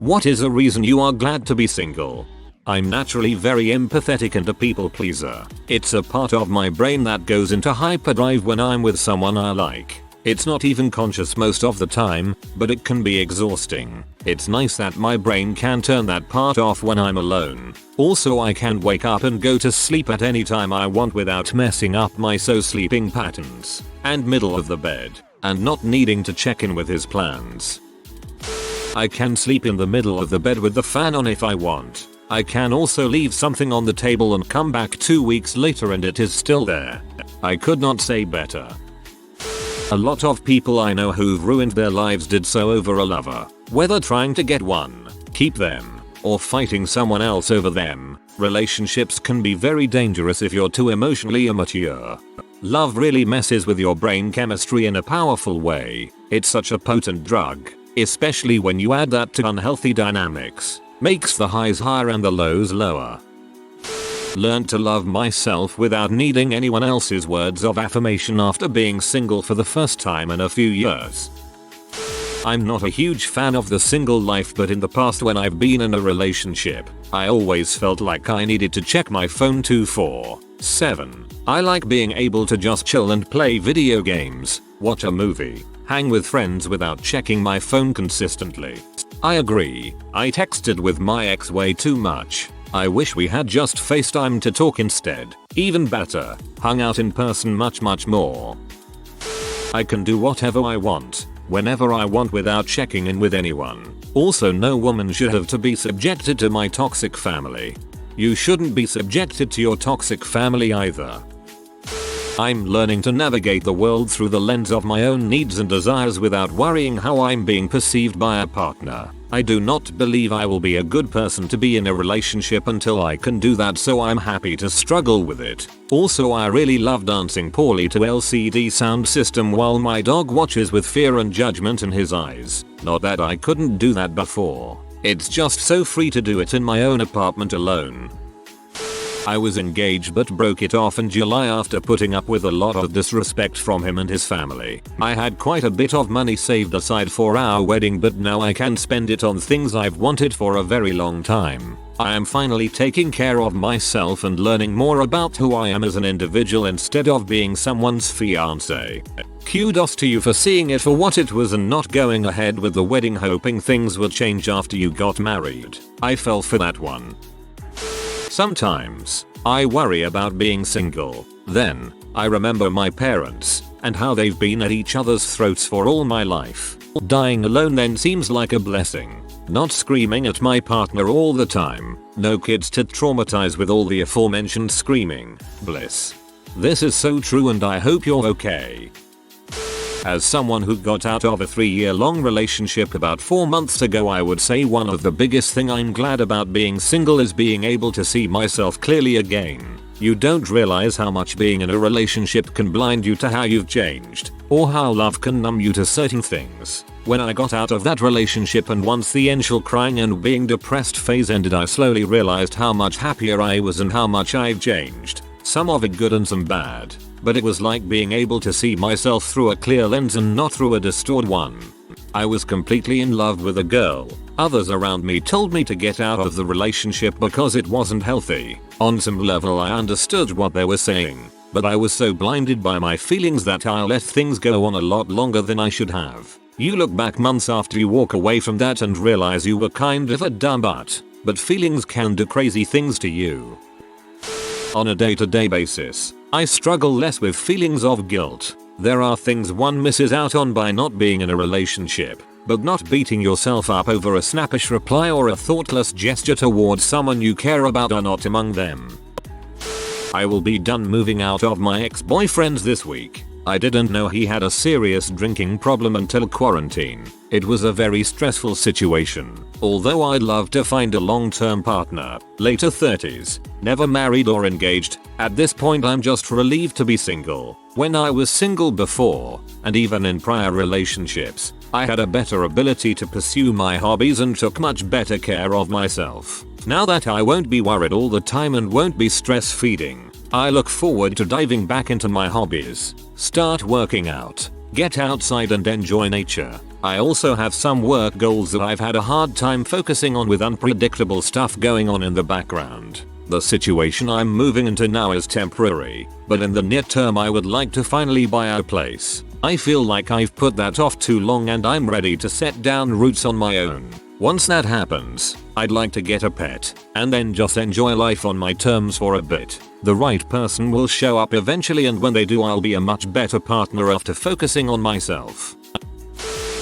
What is a reason you are glad to be single? I'm naturally very empathetic and a people pleaser. It's a part of my brain that goes into hyperdrive when I'm with someone I like. It's not even conscious most of the time, but it can be exhausting. It's nice that my brain can turn that part off when I'm alone. Also, I can wake up and go to sleep at any time I want without messing up my sleeping patterns and middle of the bed, and not needing to check in with his plans. I can sleep in the middle of the bed with the fan on if I want. I can also leave something on the table and come back 2 weeks later and it is still there. I could not say better. A lot of people I know who've ruined their lives did so over a lover. Whether trying to get one, keep them, or fighting someone else over them, relationships can be very dangerous if you're too emotionally immature. Love really messes with your brain chemistry in a powerful way. It's such a potent drug, especially when you add that to unhealthy dynamics. Makes the highs higher and the lows lower. Learned to love myself without needing anyone else's words of affirmation after being single for the first time in a few years. I'm not a huge fan of the single life, but in the past when I've been in a relationship, I always felt like I needed to check my phone 24/7. I like being able to just chill and play video games, watch a movie, hang with friends without checking my phone consistently. I agree, I texted with my ex way too much. I wish we had just FaceTime to talk instead. Even better, hung out in person much more. I can do whatever I want, whenever I want without checking in with anyone. Also, no woman should have to be subjected to my toxic family. You shouldn't be subjected to your toxic family either. I'm learning to navigate the world through the lens of my own needs and desires without worrying how I'm being perceived by a partner. I do not believe I will be a good person to be in a relationship until I can do that, so I'm happy to struggle with it. Also, I really love dancing poorly to LCD sound system while my dog watches with fear and judgment in his eyes. Not that I couldn't do that before. It's just so free to do it in my own apartment alone. I was engaged but broke it off in July after putting up with a lot of disrespect from him and his family. I had quite a bit of money saved aside for our wedding, but now I can spend it on things I've wanted for a very long time. I am finally taking care of myself and learning more about who I am as an individual instead of being someone's fiance. Kudos to you for seeing it for what it was and not going ahead with the wedding hoping things would change after you got married. I fell for that one. Sometimes, I worry about being single. Then, I remember my parents, and how they've been at each other's throats for all my life. Dying alone then seems like a blessing. Not screaming at my partner all the time. No kids to traumatize with all the aforementioned screaming. Bliss. This is so true, and I hope you're okay. As someone who got out of a 3-year-long relationship about 4 months ago, I would say one of the biggest thing I'm glad about being single is being able to see myself clearly again. You don't realize how much being in a relationship can blind you to how you've changed, or how love can numb you to certain things. When I got out of that relationship and once the initial crying and being depressed phase ended, I slowly realized how much happier I was and how much I've changed. Some of it good and some bad. But it was like being able to see myself through a clear lens and not through a distorted one. I was completely in love with a girl. Others around me told me to get out of the relationship because it wasn't healthy. On some level I understood what they were saying, but I was so blinded by my feelings that I let things go on a lot longer than I should have. You look back months after you walk away from that and realize you were kind of a dumb butt, but feelings can do crazy things to you. On a day-to-day basis, I struggle less with feelings of guilt. There are things one misses out on by not being in a relationship, but not beating yourself up over a snappish reply or a thoughtless gesture towards someone you care about are not among them. I will be done moving out of my ex-boyfriend this week. I didn't know he had a serious drinking problem until quarantine. It was a very stressful situation. Although I'd love to find a long-term partner, later 30s, never married or engaged, at this point I'm just relieved to be single. When I was single before, and even in prior relationships, I had a better ability to pursue my hobbies and took much better care of myself. Now that I won't be worried all the time and won't be stress feeding, I look forward to diving back into my hobbies, start working out, get outside and enjoy nature. I also have some work goals that I've had a hard time focusing on with unpredictable stuff going on in the background. The situation I'm moving into now is temporary, but in the near term I would like to finally buy a place. I feel like I've put that off too long and I'm ready to set down roots on my own. Once that happens, I'd like to get a pet, and then just enjoy life on my terms for a bit. The right person will show up eventually, and when they do I'll be a much better partner after focusing on myself.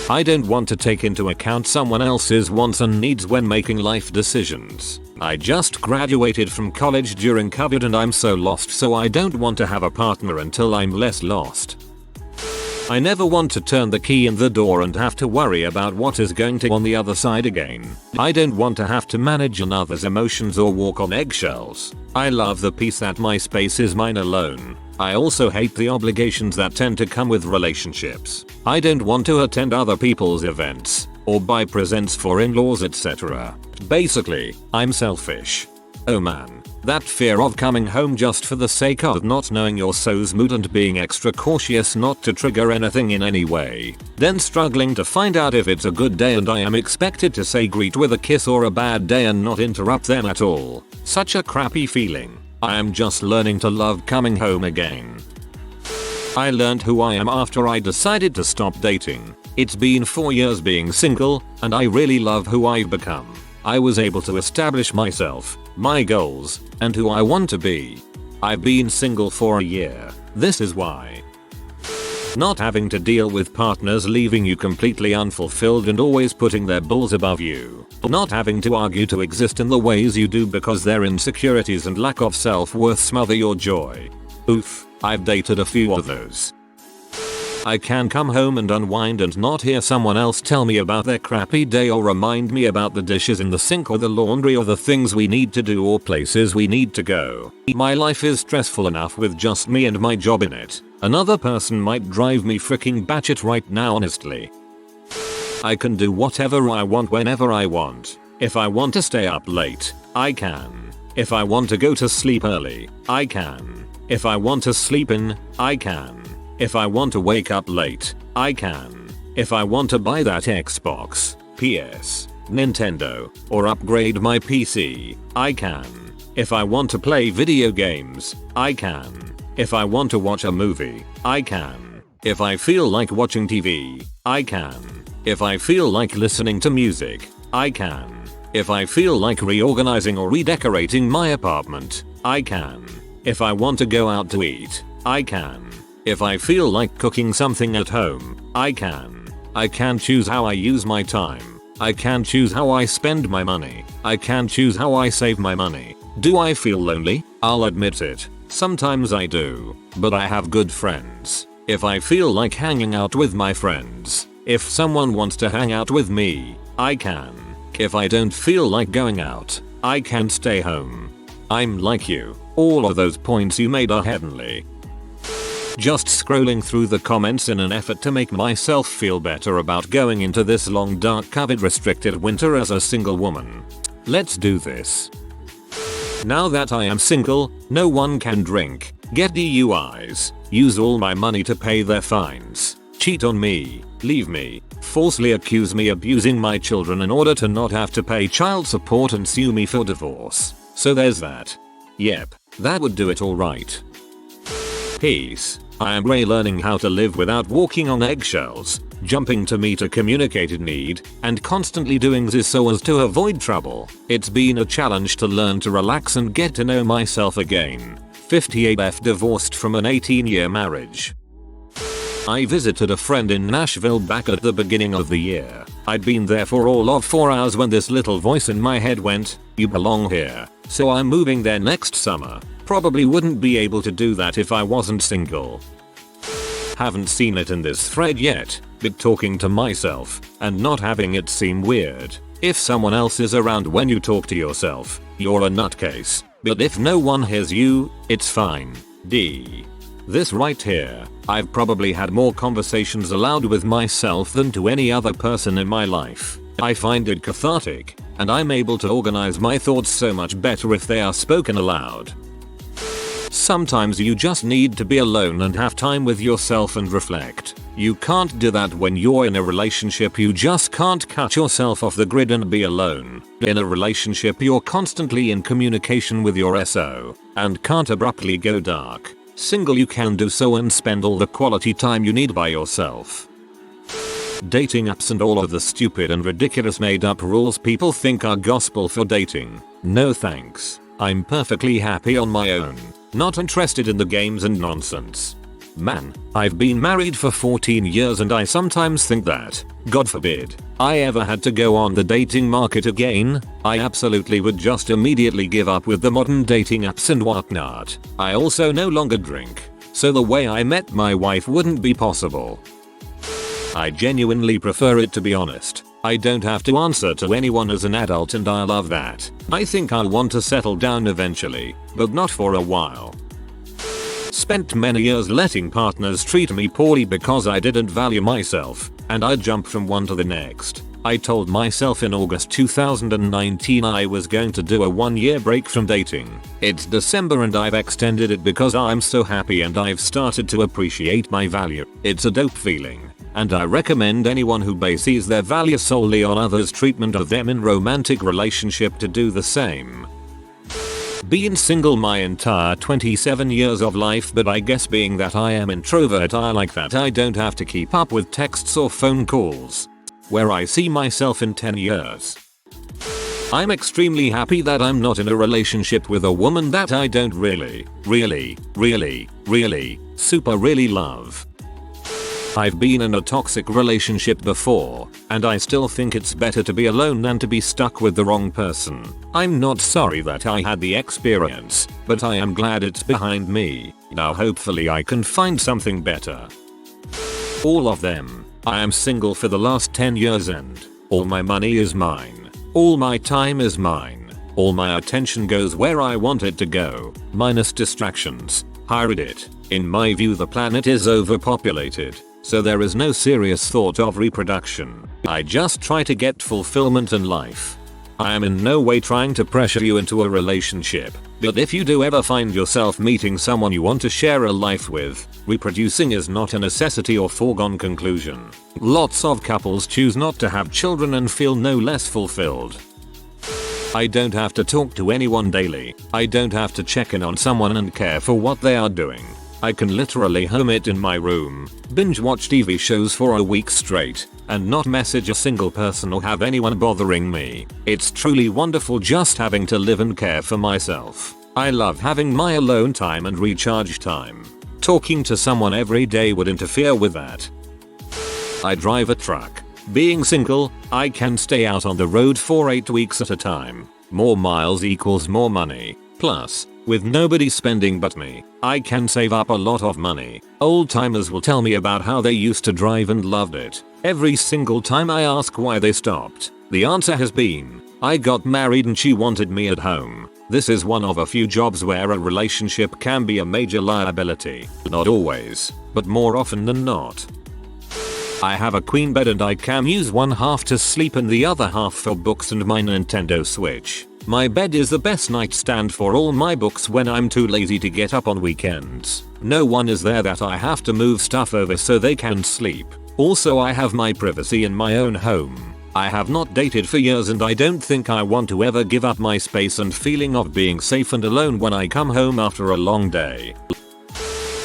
I don't want to take into account someone else's wants and needs when making life decisions. I just graduated from college during COVID and I'm so lost, so I don't want to have a partner until I'm less lost. I never want to turn the key in the door and have to worry about what is going to on the other side again. I don't want to have to manage another's emotions or walk on eggshells. I love the peace that my space is mine alone. I also hate the obligations that tend to come with relationships. I don't want to attend other people's events or buy presents for in-laws, etc. Basically, I'm selfish. Oh man, that fear of coming home just for the sake of not knowing your so's mood and being extra cautious not to trigger anything in any way. Then struggling to find out if it's a good day and I am expected to say greet with a kiss, or a bad day and not interrupt them at all. Such a crappy feeling. I am just learning to love coming home again. I learned who I am after I decided to stop dating. It's been 4 years being single, and I really love who I've become. I was able to establish myself, my goals, and who I want to be. I've been single for a year. This is why. Not having to deal with partners leaving you completely unfulfilled and always putting their bulls above you. Not having to argue to exist in the ways you do because their insecurities and lack of self-worth smother your joy. Oof, I've dated a few of those. I can come home and unwind and not hear someone else tell me about their crappy day or remind me about the dishes in the sink or the laundry or the things we need to do or places we need to go. My life is stressful enough with just me and my job in it. Another person might drive me freaking batshit right now, honestly. I can do whatever I want whenever I want. If I want to stay up late, I can. If I want to go to sleep early, I can. If I want to sleep in, I can. If I want to wake up late, I can. If I want to buy that Xbox, PS, Nintendo, or upgrade my PC, I can. If I want to play video games, I can. If I want to watch a movie, I can. If I feel like watching TV, I can. If I feel like listening to music, I can. If I feel like reorganizing or redecorating my apartment, I can. If I want to go out to eat, I can. If I feel like cooking something at home, I can. I can choose how I use my time. I can choose how I spend my money. I can choose how I save my money. Do I feel lonely? I'll admit it. Sometimes I do. But I have good friends. If I feel like hanging out with my friends, if someone wants to hang out with me, I can. If I don't feel like going out, I can stay home. I'm like you. All of those points you made are heavenly. Just scrolling through the comments in an effort to make myself feel better about going into this long dark COVID restricted winter as a single woman. Let's do this. Now that I am single, no one can drink, get DUIs, use all my money to pay their fines, cheat on me, leave me, falsely accuse me abusing my children in order to not have to pay child support and sue me for divorce. So there's that. Yep, that would do it alright. Peace. I am relearning how to live without walking on eggshells, jumping to meet a communicated need, and constantly doing this so as to avoid trouble. It's been a challenge to learn to relax and get to know myself again. 58F divorced from an 18-year marriage. I visited a friend in Nashville back at the beginning of the year. I'd been there for all of 4 hours when this little voice in my head went, "You belong here." So I'm moving there next summer. Probably wouldn't be able to do that if I wasn't single. Haven't seen it in this thread yet, but talking to myself and not having it seem weird. If someone else is around when you talk to yourself, you're a nutcase. But if no one hears you, it's fine. D. This right here, I've probably had more conversations aloud with myself than to any other person in my life. I find it cathartic, and I'm able to organize my thoughts so much better if they are spoken aloud. Sometimes you just need to be alone and have time with yourself and reflect. You can't do that when you're in a relationship. You just can't cut yourself off the grid and be alone. In a relationship you're constantly in communication with your SO and can't abruptly go dark. Single you can do so and spend all the quality time you need by yourself. Dating apps and all of the stupid and ridiculous made up rules people think are gospel for dating. No thanks. I'm perfectly happy on my own. Not interested in the games and nonsense. Man, I've been married for 14 years and I sometimes think that, God forbid, I ever had to go on the dating market again, I absolutely would just immediately give up with the modern dating apps and whatnot. I also no longer drink, so the way I met my wife wouldn't be possible. I genuinely prefer it, to be honest. I don't have to answer to anyone as an adult and I love that. I think I'll want to settle down eventually, but not for a while. Spent many years letting partners treat me poorly because I didn't value myself, and I'd jump from one to the next. I told myself in August 2019 I was going to do a 1-year break from dating. It's December and I've extended it because I'm so happy and I've started to appreciate my value. It's a dope feeling, and I recommend anyone who bases their value solely on others' treatment of them in romantic relationship to do the same. Been single my entire 27 years of life, but I guess being that I am introvert I like that I don't have to keep up with texts or phone calls. Where I see myself in 10 years. I'm extremely happy that I'm not in a relationship with a woman that I don't really love. I've been in a toxic relationship before, and I still think it's better to be alone than to be stuck with the wrong person. I'm not sorry that I had the experience, but I am glad it's behind me. Now hopefully I can find something better. All of them. I am single for the last 10 years and all my money is mine. All my time is mine. All my attention goes where I want it to go, minus distractions. Hired it. In my view the planet is overpopulated, so there is no serious thought of reproduction. I just try to get fulfillment in life. I am in no way trying to pressure you into a relationship, but if you do ever find yourself meeting someone you want to share a life with, reproducing is not a necessity or foregone conclusion. Lots of couples choose not to have children and feel no less fulfilled. I don't have to talk to anyone daily. I don't have to check in on someone and care for what they are doing. I can literally home it in my room, binge watch TV shows for a week straight, and not message a single person or have anyone bothering me. It's truly wonderful just having to live and care for myself. I love having my alone time and recharge time. Talking to someone every day would interfere with that. I drive a truck. Being single, I can stay out on the road for 8 weeks at a time. More miles equals more money. Plus, with nobody spending but me, I can save up a lot of money. Old timers will tell me about how they used to drive and loved it. Every single time I ask why they stopped, the answer has been, I got married and she wanted me at home. This is one of a few jobs where a relationship can be a major liability. Not always, but more often than not. I have a queen bed and I can use one half to sleep and the other half for books and my Nintendo Switch. My bed is the best nightstand for all my books when I'm too lazy to get up on weekends. No one is there that I have to move stuff over so they can sleep. Also I have my privacy in my own home. I have not dated for years and I don't think I want to ever give up my space and feeling of being safe and alone when I come home after a long day.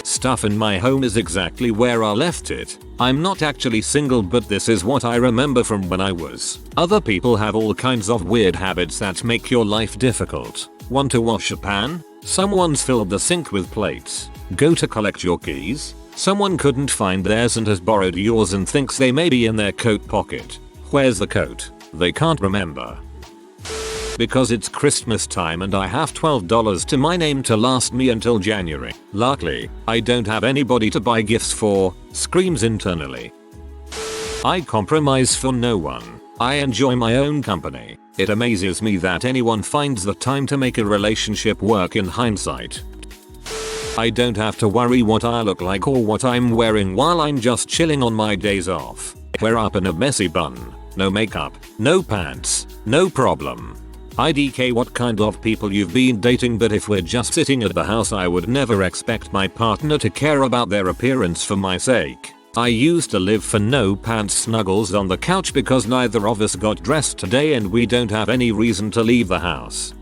Stuff in my home is exactly where I left it. I'm not actually single, but this is what I remember from when I was. Other people have all kinds of weird habits that make your life difficult. Want to wash a pan? Someone's filled the sink with plates. Go to collect your keys? Someone couldn't find theirs and has borrowed yours and thinks they may be in their coat pocket. Where's the coat? They can't remember. Because it's Christmas time and I have $12 to my name to last me until January. Luckily, I don't have anybody to buy gifts for, screams internally. I compromise for no one. I enjoy my own company. It amazes me that anyone finds the time to make a relationship work in hindsight. I don't have to worry what I look like or what I'm wearing while I'm just chilling on my days off. Wear up in a messy bun. No makeup, no pants, no problem. IDK what kind of people you've been dating, but if we're just sitting at the house I would never expect my partner to care about their appearance for my sake. I used to live for no pants snuggles on the couch because neither of us got dressed today and we don't have any reason to leave the house.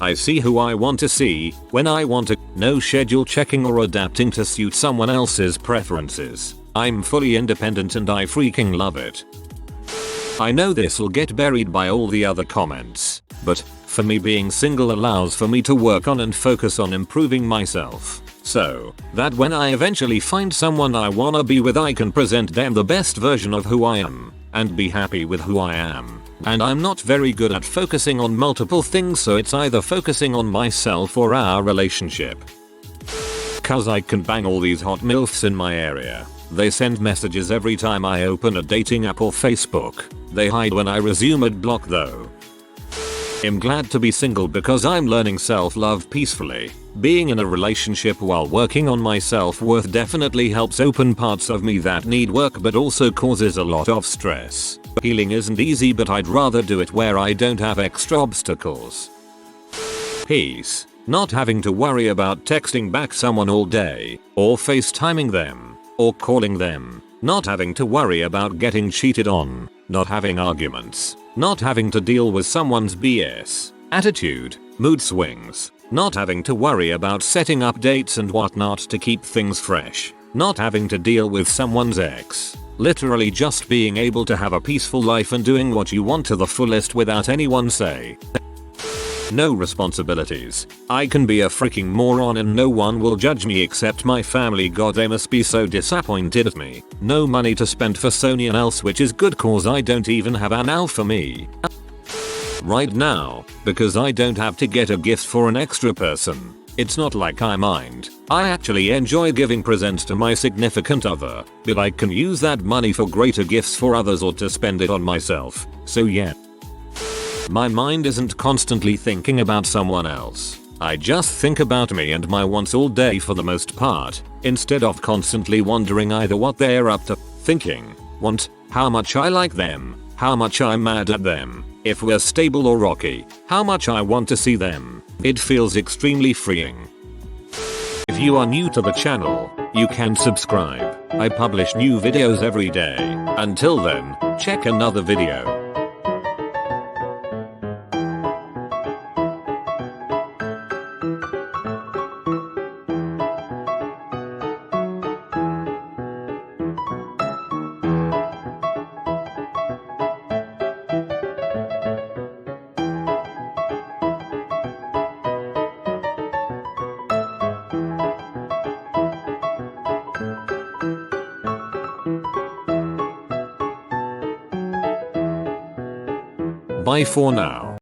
I see who I want to see, when I want to, no schedule checking or adapting to suit someone else's preferences. I'm fully independent and I freaking love it. I know this'll get buried by all the other comments, but for me being single allows for me to work on and focus on improving myself, so that when I eventually find someone I wanna be with I can present them the best version of who I am, and be happy with who I am. And I'm not very good at focusing on multiple things, so it's either focusing on myself or our relationship. Cause I can bang all these hot MILFs in my area. They send messages every time I open a dating app or Facebook. They hide when I resume ad block though. I'm glad to be single because I'm learning self-love peacefully. Being in a relationship while working on my self-worth definitely helps open parts of me that need work but also causes a lot of stress. Healing isn't easy, but I'd rather do it where I don't have extra obstacles. Peace. Not having to worry about texting back someone all day, or FaceTiming them, or calling them. Not having to worry about getting cheated on. Not having arguments. Not having to deal with someone's BS, attitude, mood swings. Not having to worry about setting up dates and whatnot to keep things fresh. Not having to deal with someone's ex. Literally just being able to have a peaceful life and doing what you want to the fullest without anyone say. No responsibilities. I can be a freaking moron and no one will judge me except my family. God, they must be so disappointed at me. No money to spend for Sony and else, which is good cause I don't even have an owl for me right now, because I don't have to get a gift for an extra person. It's not like I mind. I actually enjoy giving presents to my significant other, but I can use that money for greater gifts for others or to spend it on myself. So yeah. My mind isn't constantly thinking about someone else. I just think about me and my wants all day for the most part, instead of constantly wondering either what they're up to, thinking, want, how much I like them, how much I'm mad at them, if we're stable or rocky, how much I want to see them. It feels extremely freeing. If you are new to the channel, you can subscribe. I publish new videos every day. Until then, check another video. Bye for now.